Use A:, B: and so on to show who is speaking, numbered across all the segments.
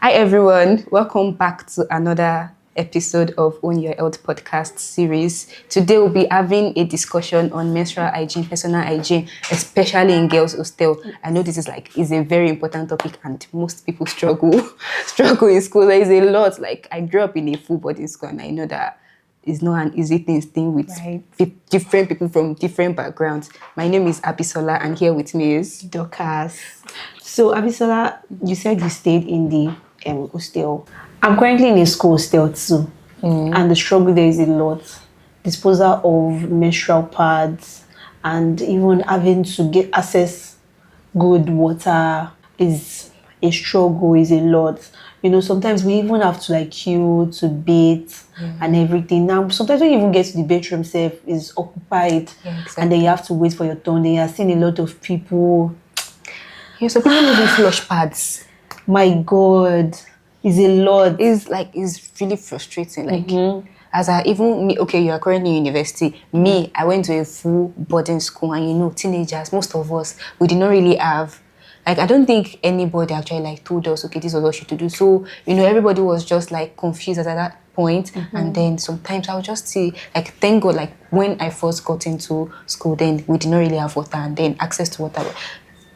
A: Hi everyone, welcome back to another episode of Own Your Health podcast series. Today we'll be having a discussion on menstrual hygiene, personal hygiene, especially in girls' hostel. I know this is a very important topic and most people struggle in school. There is a lot. Like I grew up in a full boarding school and I know that it's not an easy thing with different people from different backgrounds. My name is Abisola and here with me is
B: Dorcas. So Abisola, you said you stayed in the hostel. I'm currently in a school hostel too, and the struggle there is a lot. Disposal of menstrual pads and even having to get access good water is a struggle, is a lot. You know, sometimes we even have to queue to bathe and everything. Now, sometimes when you even get to the bedroom self is occupied, and then you have to wait for your turn. Then you're seeing a lot of people.
A: Yeah, so people using flush pads.
B: My God, it's a lot.
A: It's really frustrating. As you are currently in university. Me, I went to a full boarding school, and teenagers, most of us, we did not really have. I don't think anybody actually told us, okay, this was what you to do. So, everybody was just confused at that point. And then sometimes I would just see, thank God, when I first got into school, then we did not really have water and then access to water.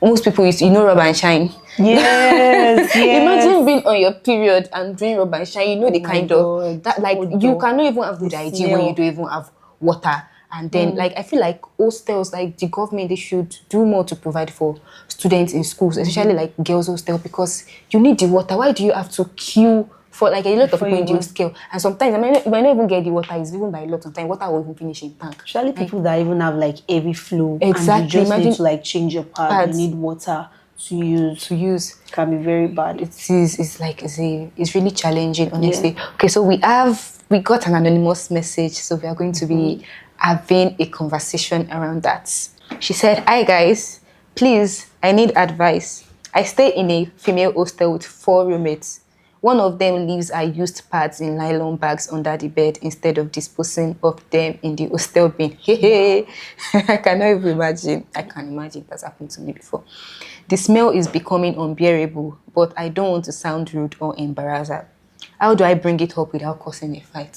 A: Most people used to, rub and shine.
B: Yes, yes.
A: Imagine being on your period and doing rub and shine. The kind of that, you cannot even have good hygiene when you don't even have water. And then, I feel like hostels, the government, they should do more to provide for students in schools, especially girls' hostel, because you need the water. Why do you have to queue for a lot of people in the hostel? And sometimes, you might not even get the water. It's even by a lot. Sometimes, water will even finish in tank.
B: Especially people that even have heavy flow.
A: Exactly.
B: And you just need to change your pad. You need water to use. It can be very bad.
A: It's really challenging, honestly. Yeah. Okay, so we got an anonymous message, so we are going to be having a conversation around that. She said, "Hi guys, please, I need advice. I stay in a female hostel with 4 roommates. One of them leaves her used pads in nylon bags under the bed instead of disposing of them in the hostel bin." Hey, I cannot even imagine. I can imagine that's happened to me before. "The smell is becoming unbearable, but I don't want to sound rude or embarrass her. How do I bring it up without causing a fight?"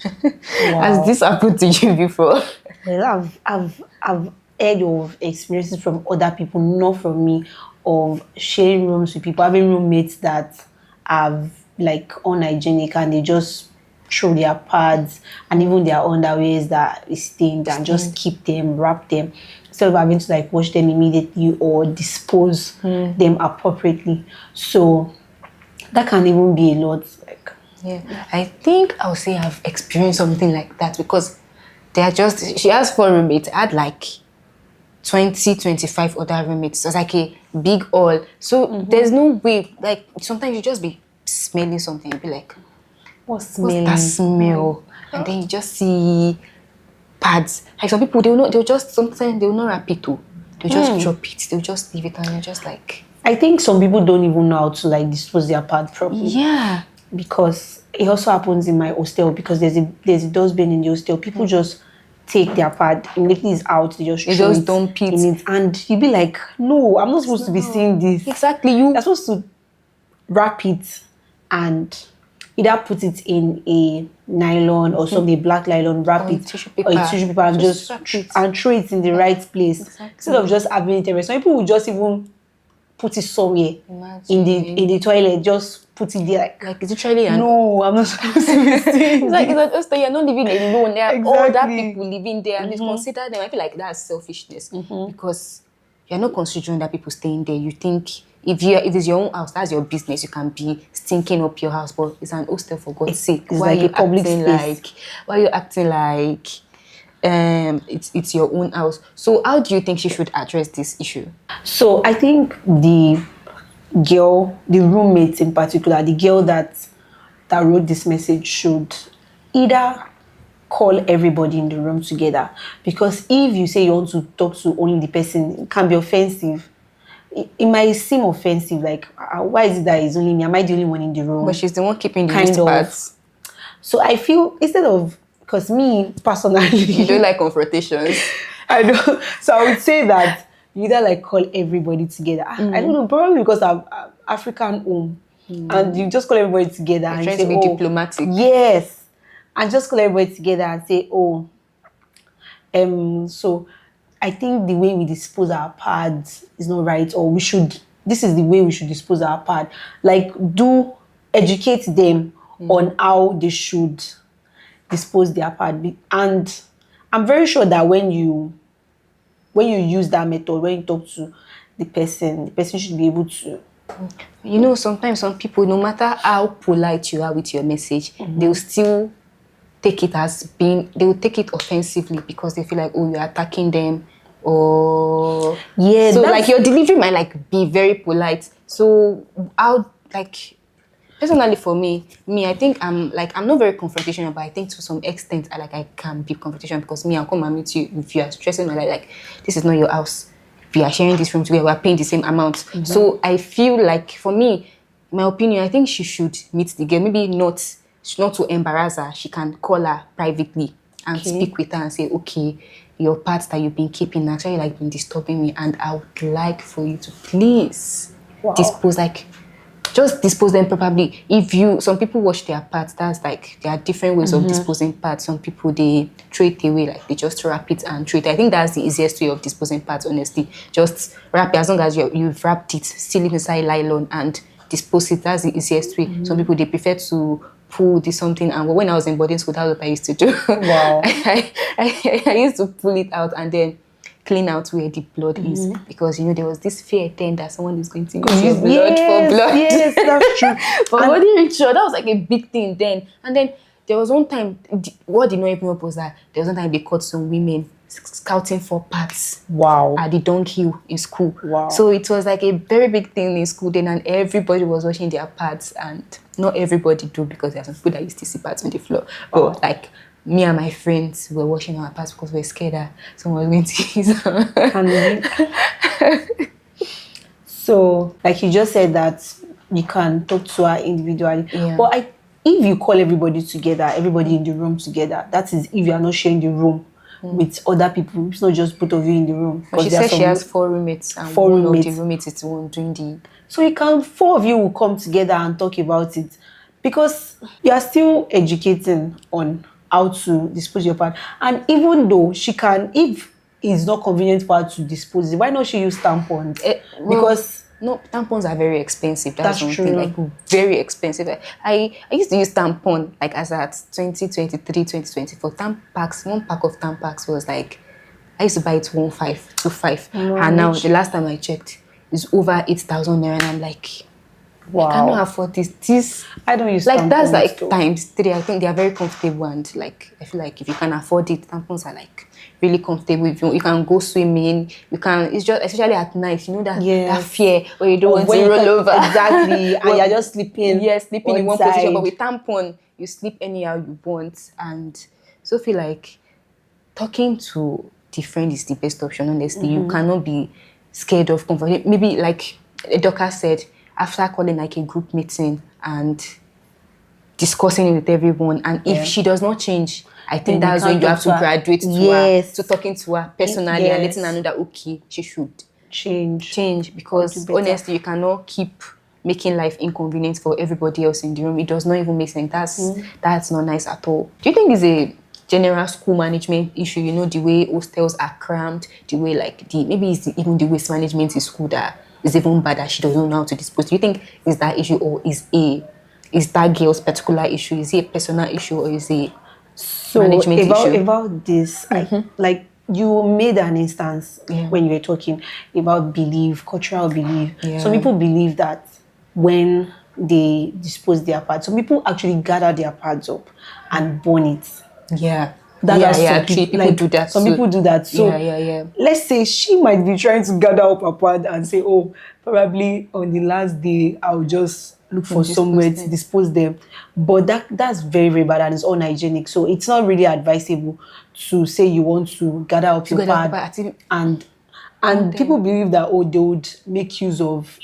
A: Wow. Has this happened to you before?
B: Well, I've heard of experiences from other people, not from me, of sharing rooms with people, having roommates that have unhygienic and they just throw their pads and even their underwears that is stained and just keep them, wrap them, instead of having to wash them immediately or dispose them appropriately. So that can even be a lot.
A: Yeah, I think I would say I've experienced something like that because she has 4 roommates. I had 20-25 other roommates. So it's a big hall. So there's no way, sometimes you just be smelling something and be like, what's that smell? And then you just see pads. Some people, sometimes they will not wrap it too. They'll just drop it. They'll just leave it and you're just
B: I think some people don't even know how to dispose their pads properly.
A: Yeah.
B: Because it also happens in my hostel because there's a dustbin in the hostel. People just take their pad, immediately it's out, they just
A: dump it.
B: In it. And you'll be like, no, I'm not supposed to be seeing this.
A: Exactly.
B: You're supposed to wrap it and either put it in a nylon or something, black nylon, wrap it, or a tissue paper and just throw it in the right place. Exactly. Instead of just having it everywhere. Some people will just even put it somewhere in the toilet, just put it there
A: it's literally
B: no, I'm not supposed to be seeing
A: it's you're not living alone. There are other people living there and it's considered them. I feel like that's selfishness because you're not considering that people staying there. You think if it's your own house, that's your business. You can be stinking up your house, but it's an hostel for God's sake.
B: Why are you public space?
A: Why are you acting like it's your own house? So how do you think she should address this issue?
B: So I think the roommate in particular, the girl that wrote this message should either call everybody in the room together, because if you say you want to talk to only the person, it can be offensive. It might seem offensive, why is it that it's only me? Am I the only one in the room?
A: But she's the one keeping the used pads.
B: So I feel instead of, because me personally,
A: you don't like confrontations.
B: I know. So I would say that you either call everybody together. I don't know, probably because I'm African home. and you just call everybody together and
A: Trying
B: say,
A: to be
B: oh,
A: diplomatic.
B: yes, and just call everybody together and say, oh, so I think the way we dispose our pads is not right, or we should. This is the way we should dispose our pad. Like, do educate them on how they should dispose their pad. And I'm very sure that when you use that method, when you talk to the person should be able to.
A: You know, sometimes some people, no matter how polite you are with your message, they'll still take it as being, they will take it offensively because they feel like, oh, you're attacking them, or
B: Yeah,
A: so like your delivery might like be very polite. So how, like, personally for me, I think I'm not very confrontational, but I think to some extent I can be confrontational because I'll come and meet you if you are stressing me like this is not your house. We are sharing this room together, we are paying the same amount. So I feel like, for me, my opinion, I think she should meet the girl. Maybe not to embarrass her. She can call her privately and speak with her and say, okay, your parts that you've been keeping actually like been disturbing me, and I would like for you to please dispose, like just dispose them properly. Some people wash their parts, that's like, there are different ways of disposing parts. Some people, they throw it away, like they just wrap it and throw it. I think that's the easiest way of disposing parts, honestly. Just wrap it, as long as you've wrapped it, seal it inside nylon and dispose it. That's the easiest way. Some people, they prefer to pull this something, and when I was in boarding school, that's what I used to do.
B: Wow.
A: I used to pull it out and then clean out where the blood is, because there was this fear then that someone is going to use your blood for blood.
B: Yes, that's true.
A: But body ritual, that was like a big thing then. And then there was one time, what did not even help was that there was one time they caught some women scouting for parts.
B: Wow.
A: At the dunghill in school.
B: Wow.
A: So it was like a very big thing in school then, and everybody was washing their pads, and not everybody do, because there are some people that used to see pads on the floor. But like, me and my friends were washing our pads because we were scared that someone was going to use them.
B: So, like you just said that you can talk to her individually.
A: Yeah.
B: But if you call everybody together, everybody in the room together, that is if you are not sharing the room with other people. It's not just both of you in the room.
A: She said she has 4 roommates, and one of the roommates is the one doing the...
B: So 4 of you will come together and talk about it, because you are still educating on how to dispose your pad. And even though she can, if it's not convenient for her to dispose it, why not she use tampons? Because
A: no, tampons are very expensive. That's
B: true.
A: Thing, like very expensive. I used to use tampon like as at 2023, 2024. Tampax, one pack of Tampax was like, I used to buy it 1,525. And now the last time I checked, it's over 8,000 naira, and I'm like, wow, I cannot afford this.
B: I don't use
A: like
B: tampons,
A: that's like
B: though.
A: ×3. I think they are very comfortable, and like I feel like if you can afford it, tampons are like really comfortable. If you can go swimming, you can. It's just especially at night, that fear where you don't want to roll over.
B: Exactly, and you're just sleeping.
A: Yeah, sleeping in one
B: side.
A: position. But with tampon, you sleep anyhow you want, and so I feel like talking to the friend is the best option. Honestly, you cannot be scared of comfort. Maybe like Doka said, after calling like a group meeting and discussing it with everyone, and if she does not change, I think that's when you have to graduate to her, to talking to her personally and letting her know that okay, she should change, because honestly, you cannot keep making life inconvenient for everybody else in the room. It does not even make sense. That's not nice at all. Do you think it's a general school management issue? The way hostels are crammed, the way like maybe it's even the waste management in school that is even bad, that she doesn't know how to dispose. Do you think is that issue, or is that girl's particular issue? Is it a personal issue, or is it management issue?
B: About this, like you made an instance when you were talking about cultural belief. Some people believe that when they dispose their pads, some people actually gather their pads up and burn it.
A: Yeah.
B: People
A: do that.
B: Some people do that. So let's say she might be trying to gather up a pad and say, oh, probably on the last day I'll just look for somewhere to dispose them. But that's very, very bad, and it's unhygienic. So it's not really advisable to say you want to gather up your pad and people believe that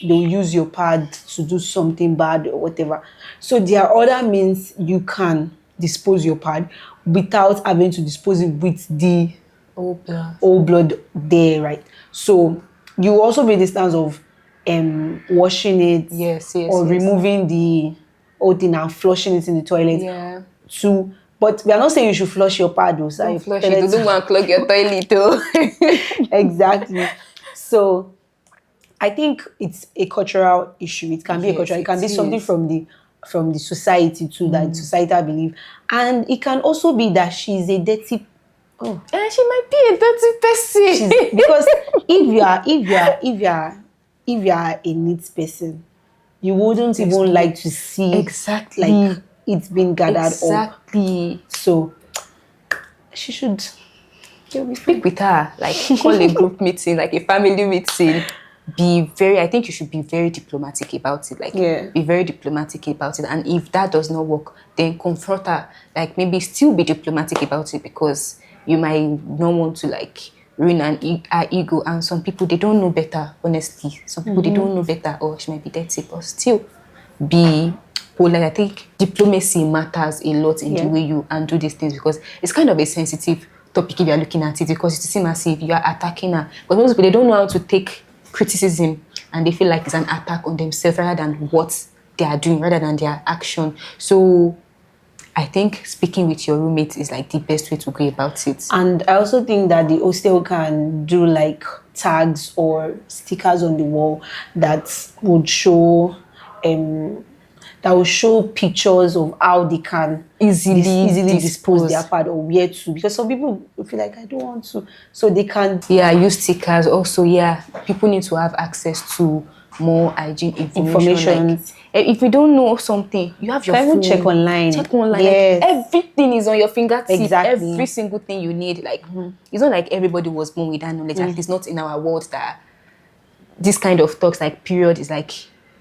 B: they'll use your pad to do something bad or whatever. So there are other means you can dispose your pad without having to dispose it with the old blood there, right? So you also made the stance of washing it,
A: Yes,
B: or
A: yes.
B: removing the old thing and flushing it in the toilet.
A: Yeah.
B: But we are not saying you should flush your pad, though. So
A: Don't
B: your
A: flush it.
B: toilet-
A: Don't go and clog your toilet, though.
B: exactly. So I think it's a cultural issue. It can be a
A: Yes,
B: cultural. It can be
A: it
B: something
A: is.
B: from the society too, that societal belief, and it can also be that she's a dirty. Oh,
A: She might be a dirty person.
B: because if you are a neat person, you wouldn't
A: There's
B: even
A: no-
B: like to see like
A: Exactly.
B: it's been gathered up.
A: Exactly.
B: So she should. She'll be fine.
A: Speak with her, like call a group meeting, like a family meeting. I think you should be very diplomatic about it. Like,
B: Yeah.
A: be very diplomatic about it. And if that does not work, then confront her. Like, maybe still be diplomatic about it, because you might not want to like ruin her ego. And some people, they don't know better, honestly. Some people, they don't know better, or she might be dirty, but still be polite. I think diplomacy matters a lot in the way you undo these things, because it's kind of a sensitive topic if you're looking at it, because it seems as if you are attacking her. But most people, they don't know how to take criticism, and they feel like it's an attack on themselves rather than what they are doing, rather than their action. So I think speaking with your roommate is like the best way to go about it.
B: And I also think that the hostel can do like tags or stickers on the wall that would show pictures of how they can
A: Easily
B: dispose their
A: dispose.
B: pad, or where to, because some people feel like I don't want to, so they can
A: Use stickers. Also, people need to have access to more hygiene information. Like, if you don't know something, you have your
B: can
A: phone.
B: even check online.
A: Like, everything is on your fingertips.
B: Exactly.
A: Every single thing you need. Like, it's not like everybody was born with that knowledge. At least not in our world, that this kind of talks like period is like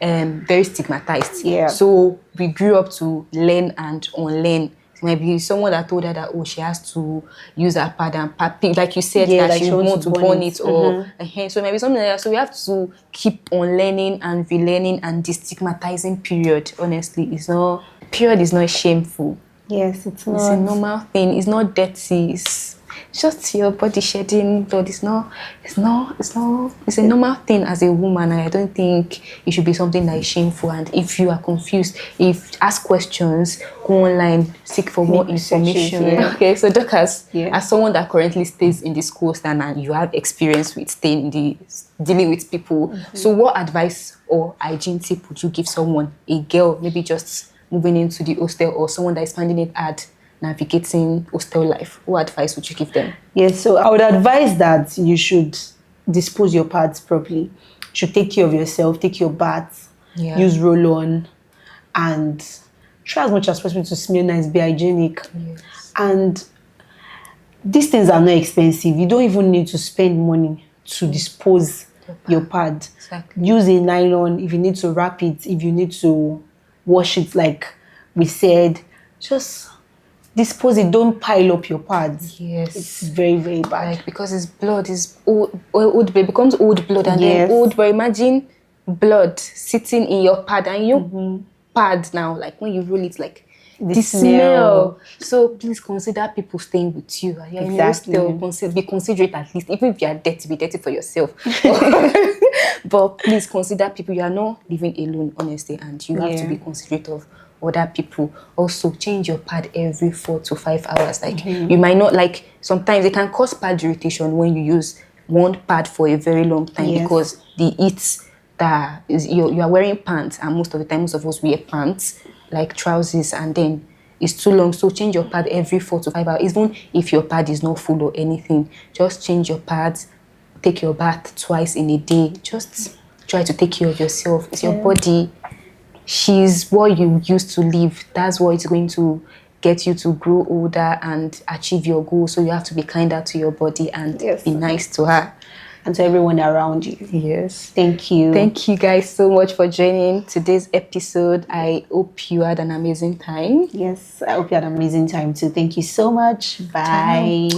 A: very stigmatized.
B: Yeah.
A: So we grew up to learn and unlearn. It might be someone that told her that she has to use her pad and pad, like you said, that
B: like
A: she would want to burn it, or so maybe something like that. So we have to keep on learning and relearning, and destigmatizing period. Honestly, period is not shameful.
B: Yes, it's not.
A: It's a normal thing. It's not dirty. It's just your body shedding blood. It's a normal thing as a woman, and I don't think it should be something that is shameful. And if you are confused, ask questions, go online, seek for more information. Okay, so Dorcas, as someone that currently stays in the school stand, and you have experience with dealing with people, so what advice or hygiene tip would you give someone, a girl, maybe just moving into the hostel, or someone that is finding it hard navigating hostel life? What advice would you give them?
B: Yes, so I would advise that you should dispose your pads properly. You should take care of yourself, take your bath, use roll-on, and try as much as possible to smell nice, be hygienic.
A: Yes.
B: And these things are not expensive. You don't even need to spend money to dispose your pad.
A: Exactly.
B: Use a nylon if you need to wrap it, if you need to wash it, like we said. Just dispose it. Don't pile up your pads.
A: Yes.
B: It's very, very bad.
A: Like, because it's blood, it's old blood, it becomes old blood, and then old, but imagine blood sitting in your pad, and your pad now, like when you roll it, like the smell. So please consider people staying with you. Exactly. Be considerate, at least. Even if you are dirty, be dirty for yourself. But please consider people. You are not living alone, honestly, and you have to be considerate of other people. Also, change your pad every 4 to 5 hours. Like, you might not, like, sometimes it can cause pad irritation when you use one pad for a very long time, because the heat that is, you are wearing pants, and most of the time, most of us wear pants, like trousers, and then it's too long. So change your pad every 4 to 5 hours. Even if your pad is not full or anything, just change your pads. Take your bath twice in a day. Just try to take care of yourself. It's your body. She's what you used to live. That's what it's going to get you to grow older and achieve your goals. So you have to be kinder to your body and be nice to her.
B: And to everyone around you.
A: Yes.
B: Thank you.
A: Thank you guys so much for joining today's episode. I hope you had an amazing time.
B: Yes, I hope you had an amazing time too. Thank you so much. Bye.